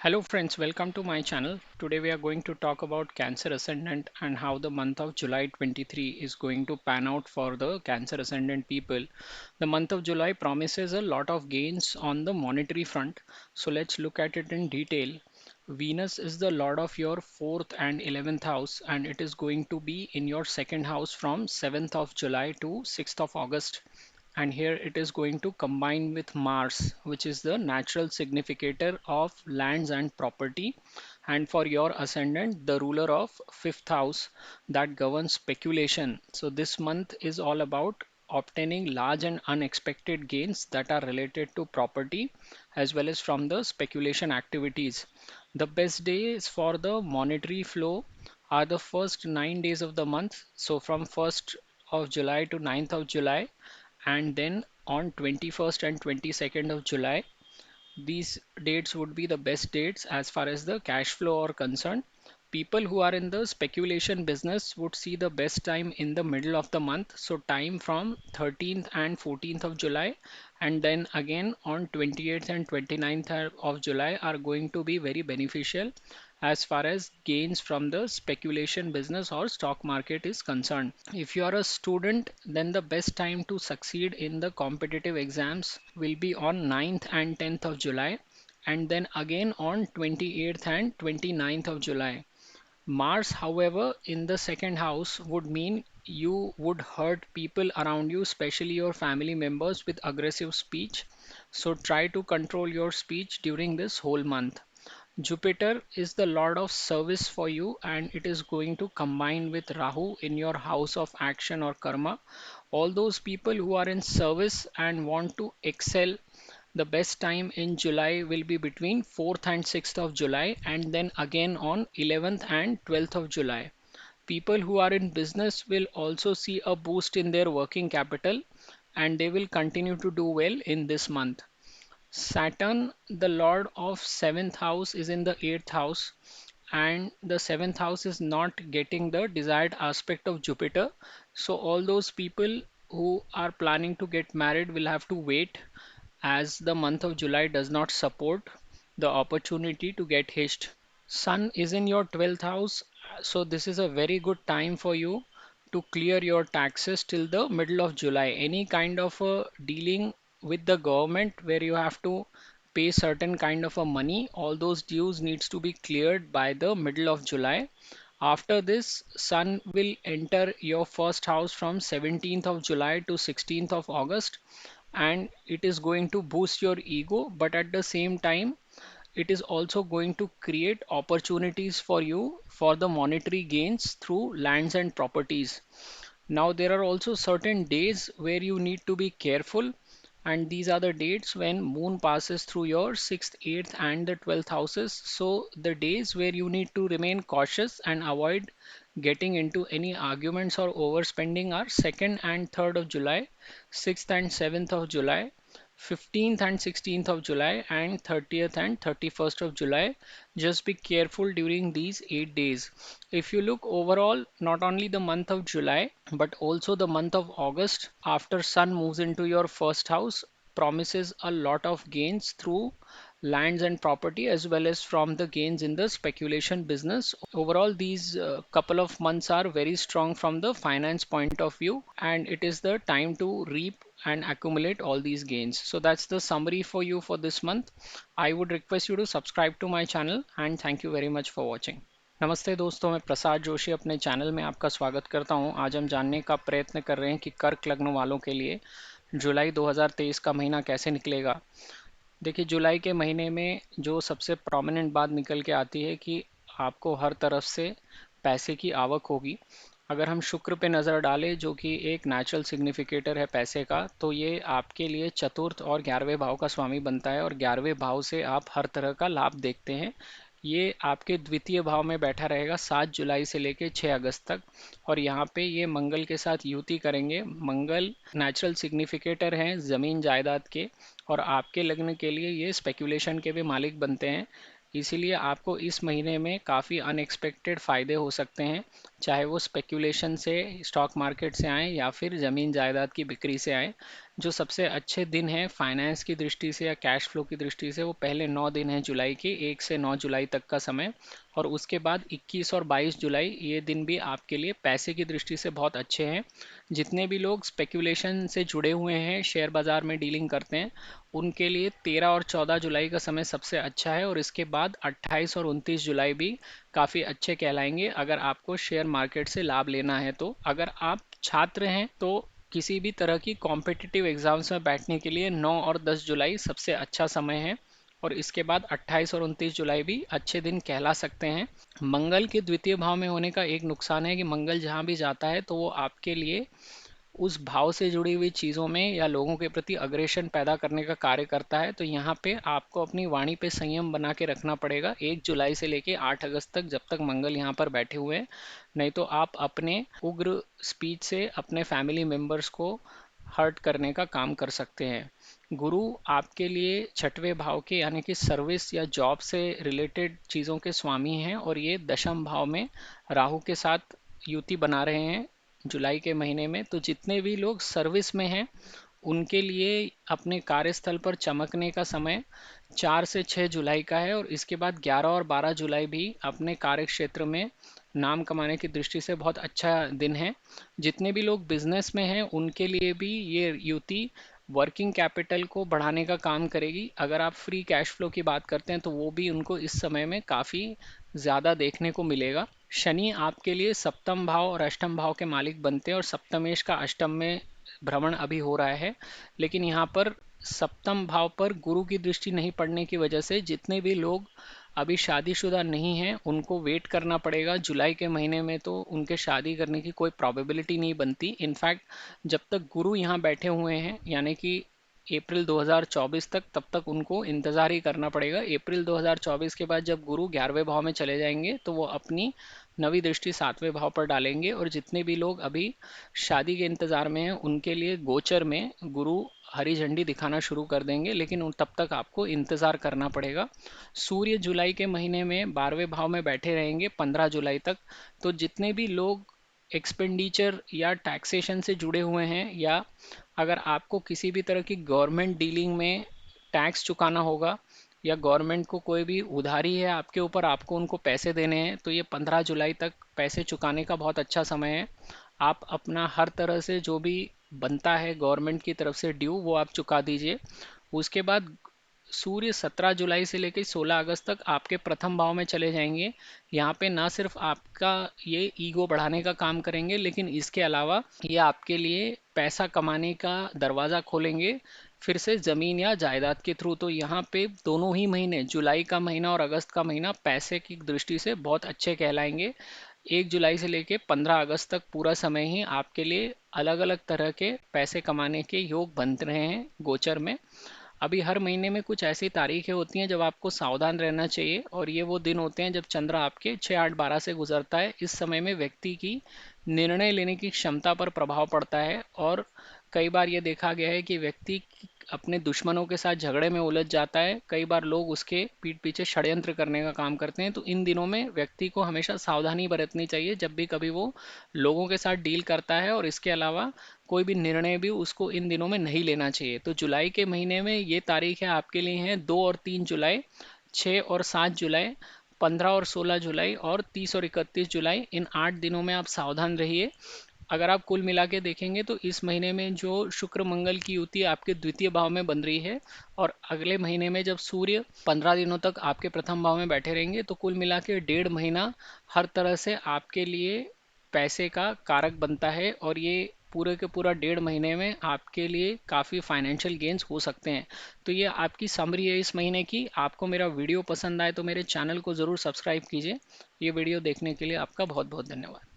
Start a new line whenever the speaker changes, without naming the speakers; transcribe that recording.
Hello friends, welcome to my channel. Today we are going to talk about Cancer Ascendant and how the month of July 23 is going to pan out for the Cancer Ascendant people. The month of July promises a lot of gains on the monetary front. So let's look at it in detail. Venus is the lord of your 4th and 11th house, and it is going to be in your second house from 7th of July to 6th of August. And here it is going to combine with Mars, which is the natural significator of lands and property, and for your ascendant the ruler of 5th house that governs speculation. So this month is all about obtaining large and unexpected gains that are related to property as well as from the speculation activities. The best days for the monetary flow are the first 9 days of the month, so from 1st of July to 9th of July, and then on 21st and 22nd of July. These dates would be the best dates as far as the cash flow are concerned. People who are in the speculation business would see the best time in the middle of the month, so time from 13th and 14th of July, and then again on 28th and 29th of July are going to be very beneficial as far as gains from the speculation business or stock market is concerned. If you are a student, then the best time to succeed in the competitive exams will be on 9th and 10th of July, and then again on 28th and 29th of July. Mars, however, in the second house would mean you would hurt people around you, especially your family members, with aggressive speech. So try to control your speech during this whole month. Jupiter is the lord of service for you, and it is going to combine with Rahu in your house of action or karma. All those people who are in service and want to excel, the best time in July will be between 4th and 6th of July, and then again on 11th and 12th of July. People who are in business will also see a boost in their working capital, and they will continue to do well in this month. Saturn, the lord of 7th house, is in the 8th house, and the 7th house is not getting the desired aspect of Jupiter. So, all those people who are planning to get married will have to wait, as the month of July does not support the opportunity to get hitched. Sun is in your 12th house, so this is a very good time for you to clear your taxes till the middle of July. Any kind of a dealing with the government where you have to pay certain kind of a money, all those dues needs to be cleared by the middle of July. After this, Sun will enter your first house from 17th of July to 16th of August, and it is going to boost your ego, but at the same time it is also going to create opportunities for you for the monetary gains through lands and properties. Now, there are also certain days where you need to be careful, and these are the dates when moon passes through your 6th, 8th, and the 12th houses. So, the days where you need to remain cautious and avoid getting into any arguments or overspending are 2nd and 3rd of July, 6th and 7th of July, 15th and 16th of July, and 30th and 31st of July. Just be careful during these 8 days. If you look overall, not only the month of July but also the month of August, after Sun moves into your first house, promises a lot of gains through lands and property as well as from the gains in the speculation business. Overall, these couple of months are very strong from the finance point of view, and it is the time to reap and accumulate all these gains. So that's the summary for you for this month. I would request you to subscribe to my channel, and thank you very much for watching. नमस्ते दोस्तों, मैं प्रसाद जोशी अपने channel में आपका स्वागत करता हूं। आज हम जानने का प्रयत्न कर रहे हैं कि कर्क लग्न वालों के लिए जुलाई 2023 का महीना कैसे निकलेगा। देखिए, जुलाई के महीने में जो सबसे प्रोमिनेंट बात निकल के आती है कि आपको हर तरफ से पैसे की आवक होगी। अगर हम शुक्र पे नज़र डालें, जो कि एक नेचुरल सिग्निफिकेटर है पैसे का, तो ये आपके लिए चतुर्थ और 11वें भाव का स्वामी बनता है, और 11वें भाव से आप हर तरह का लाभ देखते हैं। ये आपके द्वितीय भाव में बैठा रहेगा 7 जुलाई से लेकर 6 अगस्त तक, और यहाँ पे ये मंगल के साथ युति करेंगे। मंगल नेचुरल सिग्निफिकेटर हैं ज़मीन जायदाद के, और आपके लग्न के लिए ये स्पेकुलेशन के भी मालिक बनते हैं। इसीलिए आपको इस महीने में काफ़ी अनएक्सपेक्टेड फ़ायदे हो सकते हैं। चाहे वो स्पेक्यूलेशन से, स्टॉक मार्केट से आए या फिर ज़मीन जायदाद की बिक्री से आए। जो सबसे अच्छे दिन हैं फाइनेंस की दृष्टि से या कैश फ्लो की दृष्टि से, वो पहले 9 दिन हैं जुलाई के, 1 से 9 जुलाई तक का समय। और उसके बाद 21 और 22 जुलाई, ये दिन भी आपके लिए पैसे की दृष्टि से बहुत अच्छे हैं। जितने भी लोग स्पेक्यूलेशन से जुड़े हुए हैं, शेयर बाज़ार में डीलिंग करते हैं, उनके लिए 13 और 14 जुलाई का समय सबसे अच्छा है। और इसके बाद 28 और 29 जुलाई भी काफ़ी अच्छे कहलाएंगे अगर आपको शेयर मार्केट से लाभ लेना है। तो अगर आप छात्र हैं तो किसी भी तरह की कॉम्पिटिटिव एग्जाम्स में बैठने के लिए 9 और 10 जुलाई सबसे अच्छा समय है। और इसके बाद 28 और 29 जुलाई भी अच्छे दिन कहला सकते हैं। मंगल के द्वितीय भाव में होने का एक नुकसान है कि मंगल जहाँ भी जाता है तो वो आपके लिए उस भाव से जुड़ी हुई चीज़ों में या लोगों के प्रति अग्रेशन पैदा करने का कार्य करता है। तो यहाँ पे आपको अपनी वाणी पे संयम बना के रखना पड़ेगा 1 जुलाई से लेके 8 अगस्त तक, जब तक मंगल यहाँ पर बैठे हुए हैं। नहीं तो आप अपने उग्र स्पीच से अपने फैमिली मेम्बर्स को हर्ट करने का काम कर सकते हैं। गुरु आपके लिए छठवें भाव के यानी कि सर्विस या जॉब से रिलेटेड चीज़ों के स्वामी हैं, और ये दशम भाव में राहु के साथ युति बना रहे हैं जुलाई के महीने में। तो जितने भी लोग सर्विस में हैं उनके लिए अपने कार्यस्थल पर चमकने का समय 4 से 6 जुलाई का है। और इसके बाद 11 और 12 जुलाई भी अपने कार्य क्षेत्र में नाम कमाने की दृष्टि से बहुत अच्छा दिन है। जितने भी लोग बिजनेस में हैं उनके लिए भी ये युति वर्किंग कैपिटल को बढ़ाने का काम करेगी। अगर आप फ्री कैश फ्लो की बात करते हैं तो वो भी उनको इस समय में काफ़ी ज़्यादा देखने को मिलेगा। शनि आपके लिए सप्तम भाव और अष्टम भाव के मालिक बनते हैं, और सप्तमेश का अष्टम में भ्रमण अभी हो रहा है। लेकिन यहाँ पर सप्तम भाव पर गुरु की दृष्टि नहीं पड़ने की वजह से जितने भी लोग अभी शादीशुदा नहीं हैं उनको वेट करना पड़ेगा। जुलाई के महीने में तो उनके शादी करने की कोई प्रॉबिलिटी नहीं बनती। इनफैक्ट जब तक गुरु यहाँ बैठे हुए हैं यानी कि अप्रैल 2024 तक, तब तक उनको इंतज़ार ही करना पड़ेगा। अप्रैल 2024 के बाद जब गुरु 11वें भाव में चले जाएंगे तो वो अपनी नवी दृष्टि 7वें भाव पर डालेंगे। और जितने भी लोग अभी शादी के इंतज़ार में हैं उनके लिए गोचर में गुरु हरी झंडी दिखाना शुरू कर देंगे, लेकिन तब तक आपको इंतज़ार करना पड़ेगा। सूर्य जुलाई के महीने में 12वें भाव में बैठे रहेंगे 15 जुलाई तक। तो जितने भी लोग एक्सपेंडिचर या टैक्सेशन से जुड़े हुए हैं, या अगर आपको किसी भी तरह की गवर्नमेंट डीलिंग में टैक्स चुकाना होगा, या गवर्नमेंट को कोई भी उधारी है आपके ऊपर, आपको उनको पैसे देने हैं, तो ये 15 जुलाई तक पैसे चुकाने का बहुत अच्छा समय है। आप अपना हर तरह से जो भी बनता है गवर्नमेंट की तरफ से ड्यू, वो आप चुका दीजिए। उसके बाद सूर्य 17 जुलाई से लेकर 16 अगस्त तक आपके प्रथम भाव में चले जाएंगे। यहाँ पे ना सिर्फ आपका ये ईगो बढ़ाने का काम करेंगे, लेकिन इसके अलावा ये आपके लिए पैसा कमाने का दरवाज़ा खोलेंगे फिर से ज़मीन या जायदाद के थ्रू। तो यहाँ पे दोनों ही महीने, जुलाई का महीना और अगस्त का महीना, पैसे की दृष्टि से बहुत अच्छे कहलाएंगे। 1 जुलाई से लेके 15 अगस्त तक पूरा समय ही आपके लिए अलग अलग तरह के पैसे कमाने के योग बन रहे हैं गोचर में। अभी हर महीने में कुछ ऐसी तारीखें होती हैं जब आपको सावधान रहना चाहिए, और ये वो दिन होते हैं जब चंद्र आपके 6, 8, 12 से गुजरता है। इस समय में व्यक्ति की निर्णय लेने की क्षमता पर प्रभाव पड़ता है, और कई बार ये देखा गया है कि व्यक्ति अपने दुश्मनों के साथ झगड़े में उलझ जाता है। कई बार लोग उसके पीठ पीछे षड्यंत्र करने का काम करते हैं। तो इन दिनों में व्यक्ति को हमेशा सावधानी बरतनी चाहिए जब भी कभी वो लोगों के साथ डील करता है, और इसके अलावा कोई भी निर्णय भी उसको इन दिनों में नहीं लेना चाहिए। तो जुलाई के महीने में ये तारीखें आपके लिए हैं 2 और 3 जुलाई, 6 और 7 जुलाई, 15 और 16 जुलाई, और 30 और 31 जुलाई। इन 8 दिनों में आप सावधान रहिए। अगर आप कुल मिला के देखेंगे तो इस महीने में जो शुक्र मंगल की युति आपके द्वितीय भाव में बन रही है, और अगले महीने में जब सूर्य 15 दिनों तक आपके प्रथम भाव में बैठे रहेंगे, तो कुल मिला के 1.5 महीना हर तरह से आपके लिए पैसे का कारक बनता है। और ये पूरे के पूरा 1.5 महीने में आपके लिए काफ़ी फाइनेंशियल गेंस हो सकते हैं। तो ये आपकी समरी है इस महीने की। आपको मेरा वीडियो पसंद आए तो मेरे चैनल को ज़रूर सब्सक्राइब कीजिए। ये वीडियो देखने के लिए आपका बहुत बहुत धन्यवाद।